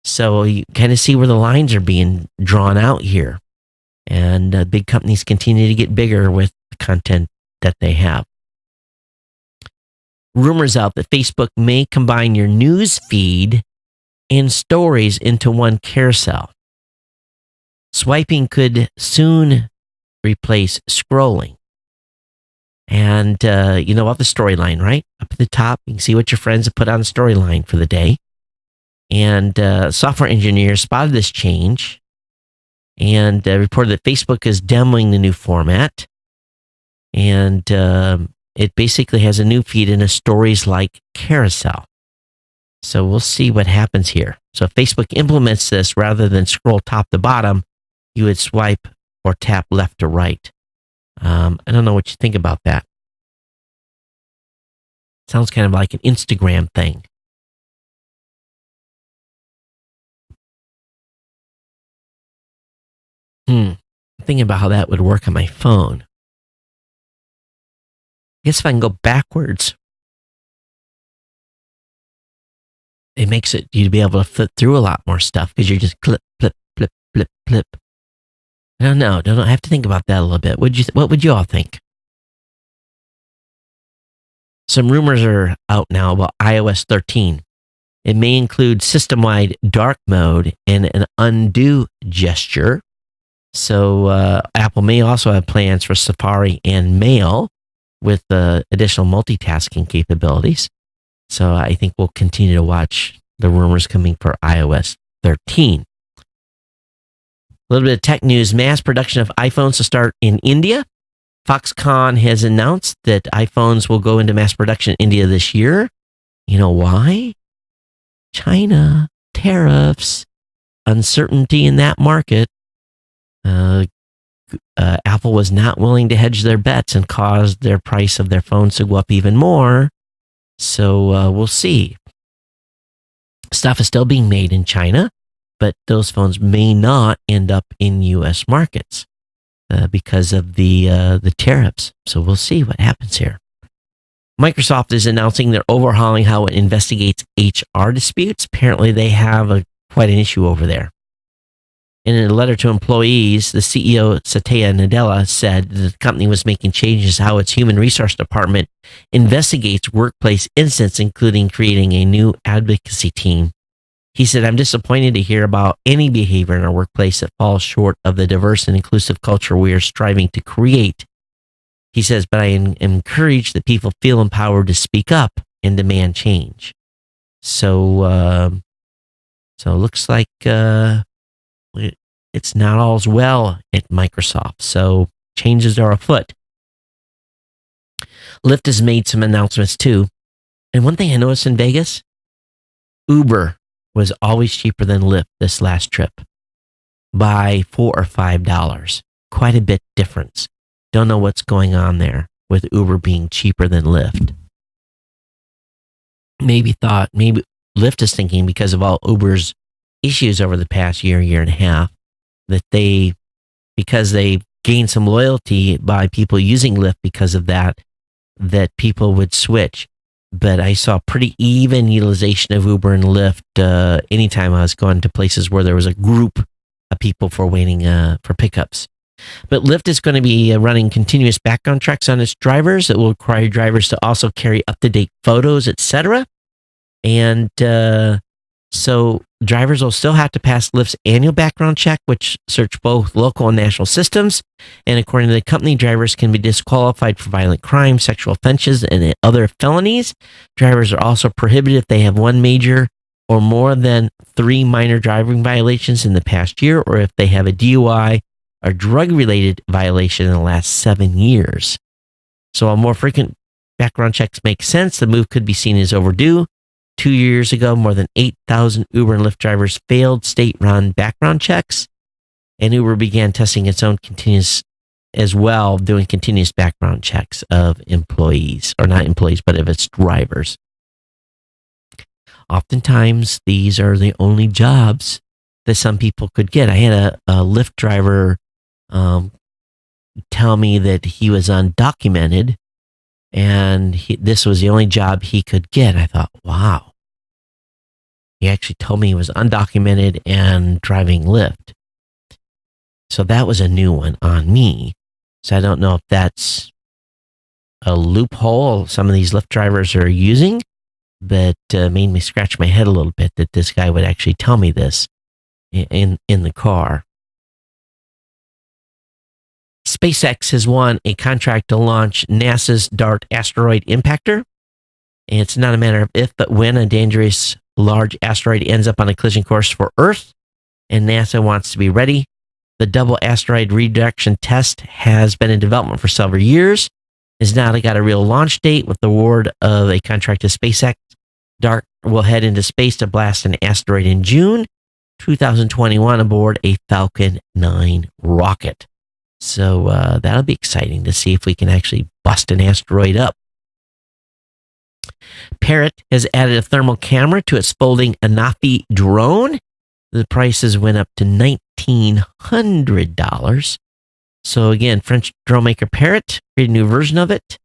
So you kind of see where the lines are being drawn out here. And big companies continue to get bigger with the content that they have. Rumors out that Facebook may combine your news feed and stories into one carousel. Swiping could soon replace scrolling. And you know about the storyline, right? Up at the top, you can see what your friends have put on the storyline for the day. And software engineers spotted this change and reported that Facebook is demoing the new format. And it basically has a new feed in a stories-like carousel. So we'll see what happens here. So if Facebook implements this, rather than scroll top to bottom, you would swipe or tap left to right. I don't know what you think about that. Sounds kind of like an Instagram thing. I'm thinking about how that would work on my phone. I guess if I can go backwards, it makes it you'd be able to flip through a lot more stuff, because you're just clip, flip, flip, flip, flip. I don't know. I have to think about that a little bit. What would you all think? Some rumors are out now about iOS 13. It may include system-wide dark mode and an undo gesture. So Apple may also have plans for Safari and Mail with additional multitasking capabilities. So I think we'll continue to watch the rumors coming for iOS 13. A little bit of tech news. Mass production of iPhones to start in India. Foxconn has announced that iPhones will go into mass production in India this year. You know why? China, tariffs, uncertainty in that market. Apple was not willing to hedge their bets and caused their price of their phones to go up even more. So we'll see. Stuff is still being made in China, but those phones may not end up in U.S. markets because of the tariffs. So we'll see what happens here. Microsoft is announcing they're overhauling how it investigates HR disputes. Apparently, they have quite an issue over there. In a letter to employees, the CEO, Satya Nadella, said that the company was making changes to how its human resource department investigates workplace incidents, including creating a new advocacy team. He said, "I'm disappointed to hear about any behavior in our workplace that falls short of the diverse and inclusive culture we are striving to create." He says, "But I am encouraged that people feel empowered to speak up and demand change." So it looks like it's not all's well at Microsoft. So changes are afoot. Lyft has made some announcements too. And one thing I noticed in Vegas, Uber was always cheaper than Lyft this last trip by $4 or $5. Quite a bit difference. Don't know what's going on there with Uber being cheaper than Lyft. maybe Lyft is thinking, because of all Uber's issues over the past year and a half, that because they gained some loyalty by people using Lyft because of that people would switch. But I saw pretty even utilization of Uber and Lyft anytime I was going to places where there was a group of people for waiting for pickups. But Lyft is going to be running continuous background checks on its drivers. It will require drivers to also carry up-to-date photos, etc. And so drivers will still have to pass Lyft's annual background check, which search both local and national systems. And according to the company, drivers can be disqualified for violent crimes, sexual offenses, and other felonies. Drivers are also prohibited if they have one major or more than 3 minor driving violations in the past year, or if they have a DUI or drug-related violation in the last 7 years. So while more frequent background checks make sense, the move could be seen as overdue. 2 years ago, more than 8,000 Uber and Lyft drivers failed state-run background checks, and Uber began testing its own continuous as well, doing continuous background checks of employees, or not employees, but of its drivers. Oftentimes, these are the only jobs that some people could get. I had a Lyft driver tell me that he was undocumented, and this was the only job he could get. I thought, wow. He actually told me he was undocumented and driving Lyft. So that was a new one on me. So I don't know if that's a loophole some of these Lyft drivers are using, but made me scratch my head a little bit that this guy would actually tell me this in the car. SpaceX has won a contract to launch NASA's DART asteroid impactor. And it's not a matter of if, but when a dangerous large asteroid ends up on a collision course for Earth, and NASA wants to be ready. The double asteroid redirection test has been in development for several years. It's now got a real launch date with the award of a contract to SpaceX. DART will head into space to blast an asteroid in June 2021 aboard a Falcon 9 rocket. So that'll be exciting to see if we can actually bust an asteroid up. Parrot has added a thermal camera to its folding Anafi drone. The prices went up to $1,900. So again, French drone maker Parrot created a new version of it,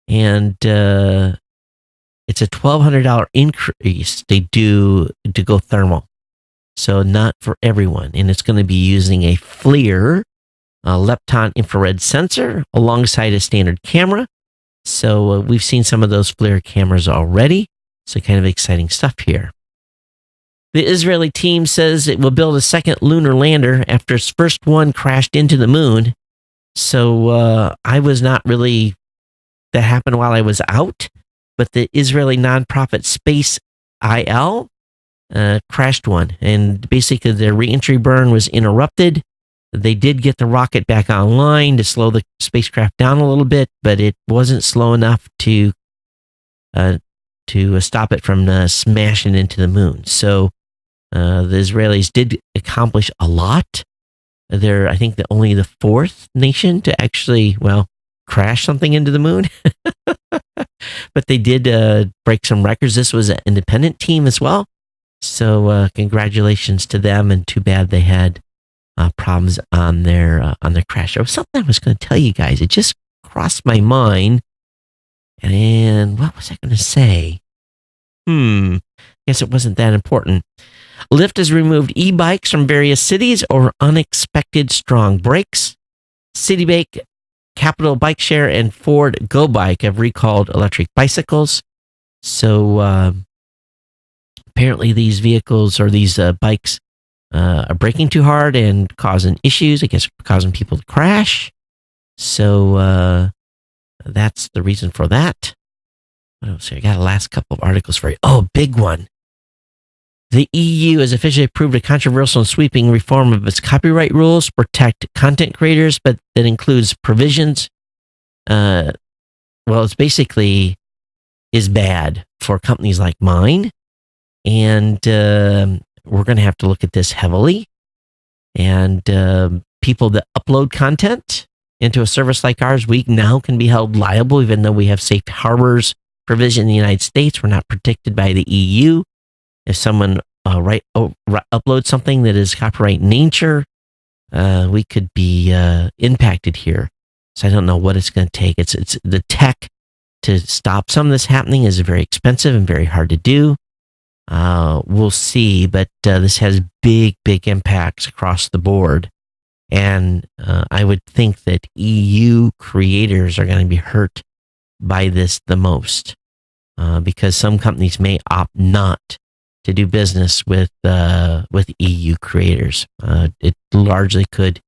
and it's a $1,200 increase they do to go thermal. So not for everyone, and it's going to be using a FLIR, a lepton infrared sensor, alongside a standard camera. So we've seen some of those FLIR cameras already. So kind of exciting stuff here. The Israeli team says it will build a second lunar lander after its first one crashed into the moon. So I was not really, that happened while I was out, but the Israeli nonprofit Space IL crashed one. And basically their reentry burn was interrupted. They did get the rocket back online to slow the spacecraft down a little bit, but it wasn't slow enough to stop it from smashing into the moon. So the Israelis did accomplish a lot. They're, I think, only the fourth nation to actually, crash something into the moon. But they did break some records. This was an independent team as well. So congratulations to them, and too bad they had problems on their crash. There was something I was going to tell you guys. It just crossed my mind. And what was I going to say? Guess it wasn't that important. Lyft has removed e-bikes from various cities or unexpected strong brakes. Citibank, Capital Bike Share, and Ford Go Bike have recalled electric bicycles. So apparently these vehicles or these bikes are braking too hard and causing issues, I guess causing people to crash. So that's the reason for that. What else here? I got a last couple of articles for you. Oh, big one. The EU has officially approved a controversial and sweeping reform of its copyright rules to protect content creators, but that includes provisions. It's basically is bad for companies like mine. And we're going to have to look at this heavily. And people that upload content into a service like ours, we now can be held liable, even though we have safe harbors provision in the United States. We're not protected by the EU. If someone uploads something that is copyright in nature, we could be impacted here. So I don't know what it's going to take. It's the tech to stop some of this happening is very expensive and very hard to do. We'll see, but this has big impacts across the board. And I would think that EU creators are going to be hurt by this the most because some companies may opt not to do business with EU creators. It largely could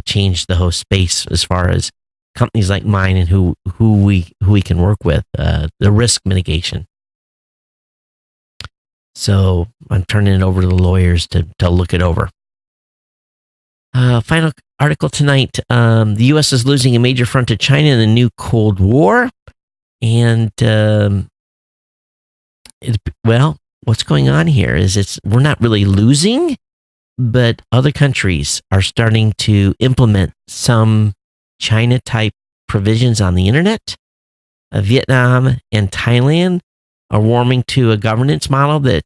change the whole space as far as companies like mine and who we can work with, the risk mitigation. So I'm turning it over to the lawyers to look it over. Final article tonight. The U.S. is losing a major front to China in the new Cold War. And, what's going on here is we're not really losing, but other countries are starting to implement some China-type provisions on the internet. Vietnam and Thailand are warming to a governance model that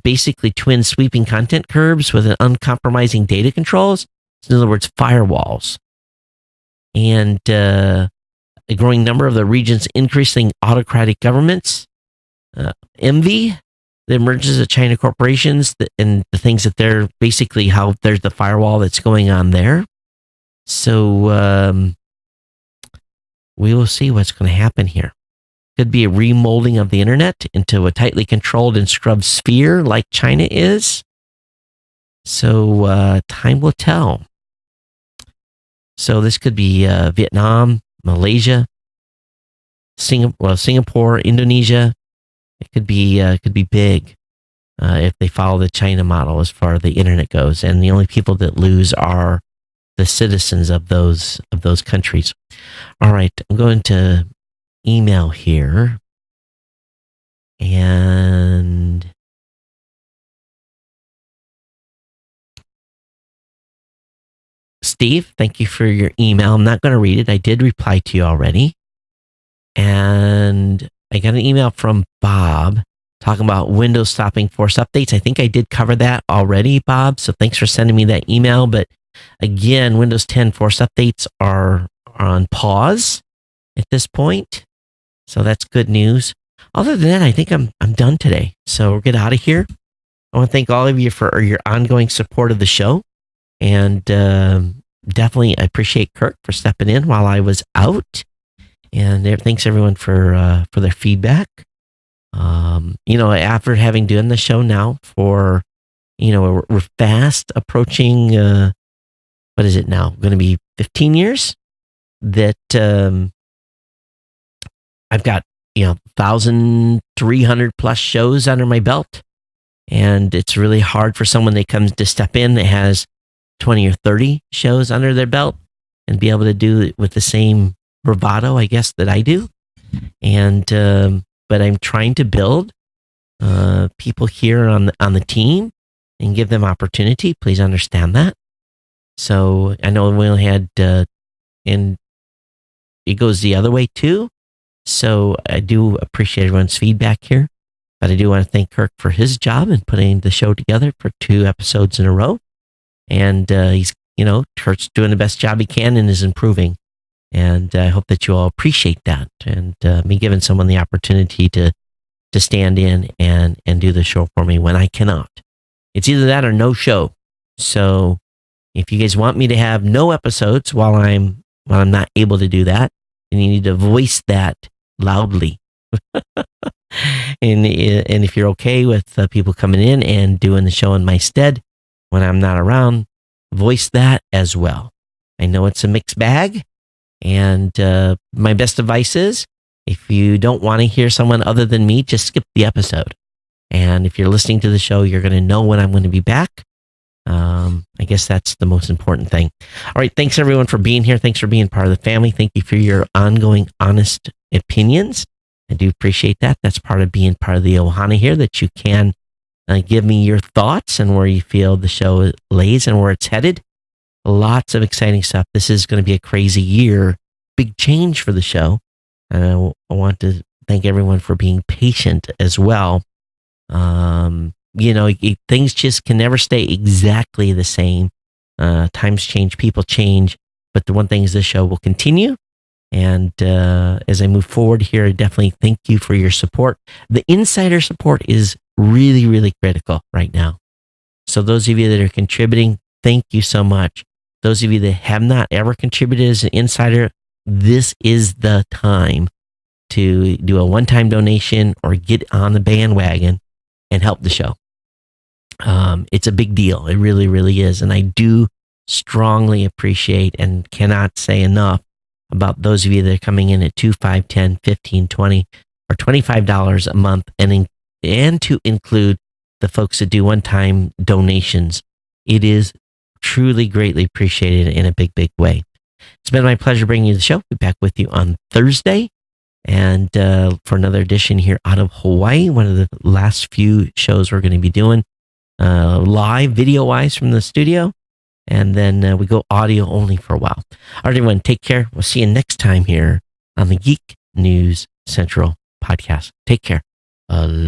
basically twins sweeping content curbs with an uncompromising data controls. In other words, firewalls. And a growing number of the region's increasing autocratic governments envy the emergence of China corporations and the things that they're basically how there's the firewall that's going on there. So we will see what's going to happen here. Could be a remolding of the internet into a tightly controlled and scrubbed sphere like China is. So time will tell. So this could be Vietnam, Malaysia, Singapore, Indonesia. It could be big if they follow the China model as far as the internet goes, and the only people that lose are the citizens of those countries. All right, I'm going to email here, and Steve, thank you for your email. I'm not going to read it. I did reply to you already, and I got an email from Bob talking about Windows stopping force updates. I think I did cover that already, Bob. So thanks for sending me that email. But again, Windows 10 force updates are on pause at this point. So that's good news. Other than that, I think I'm done today. So we'll get out of here. I want to thank all of you for your ongoing support of the show. And definitely I appreciate Kirk for stepping in while I was out. And thanks everyone for their feedback. After having done the show now for, we're fast approaching, what is it now? Going to be 15 years that I've got, 1,300 plus shows under my belt. And it's really hard for someone that comes to step in that has 20 or 30 shows under their belt and be able to do it with the same bravado, I guess, that I do. And but I'm trying to build people here on the team and give them opportunity. Please understand that. So I know we only had, and it goes the other way too. So I do appreciate everyone's feedback here, but I do want to thank Kirk for his job in putting the show together for 2 episodes in a row. And he's, Kirk's doing the best job he can and is improving. And I hope that you all appreciate that and me giving someone the opportunity to stand in and do the show for me when I cannot. It's either that or no show. So if you guys want me to have no episodes while I'm not able to do that, then you need to voice that loudly. and if you're okay with people coming in and doing the show in my stead when I'm not around, voice that as well. I know it's a mixed bag. And my best advice is, if you don't want to hear someone other than me, just skip the episode. And if you're listening to the show, you're going to know when I'm going to be back. I guess that's the most important thing. All right. Thanks, everyone, for being here. Thanks for being part of the family. Thank you for your ongoing, honest opinions. I do appreciate that. That's part of being part of the Ohana here, that you can give me your thoughts and where you feel the show lays and where it's headed. Lots of exciting stuff. This is going to be a crazy year. Big change for the show. I want to thank everyone for being patient as well. Things just can never stay exactly the same. Times change, people change, but the one thing is this show will continue. And as I move forward here, I definitely thank you for your support. The insider support is really, really critical right now. So those of you that are contributing, thank you so much. Those of you that have not ever contributed as an insider, this is the time to do a one-time donation or get on the bandwagon and help the show. It's a big deal. It really, really is. And I do strongly appreciate and cannot say enough about those of you that are coming in at $2, $5, $10, $15, $20, or $25 a month, and to include the folks that do one-time donations. It is truly greatly appreciated in a big, big way. It's been my pleasure bringing you the show. We'll be back with you on Thursday, and for another edition here out of Hawaii, one of the last few shows we're going to be doing live, video-wise from the studio. And then we go audio only for a while. All right, everyone, take care. We'll see you next time here on the Geek News Central podcast. Take care. Aloha.